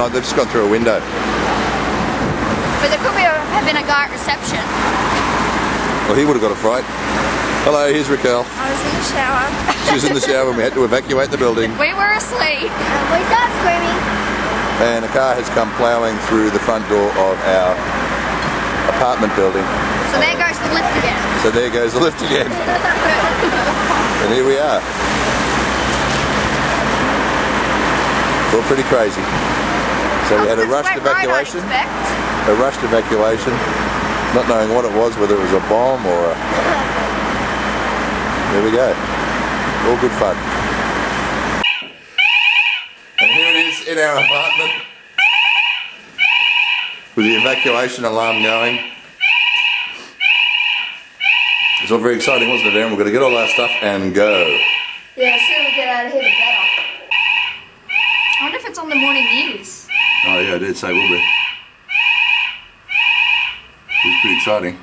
Oh, they've just gone through a window. But there could be having a guy at reception. Well, he would have got a fright. Hello, here's Raquel. I was in the shower. She was in the shower and we had to evacuate the building. We were asleep. We start screaming. And a car has come ploughing through the front door of our apartment building. So there goes the lift again. So there goes the lift again. And here we are. It's all pretty crazy. So we had a rushed evacuation. A rushed evacuation. Not knowing what it was, whether it was a bomb or a... There we go. All good fun. And here it is in our apartment with the evacuation alarm going. It was all very exciting, wasn't it, Aaron? We're going to get all our stuff and go. Yeah, as soon as we get out of here, the better. I wonder if it's on the morning news. Oh yeah, I did say it will be. It was pretty exciting.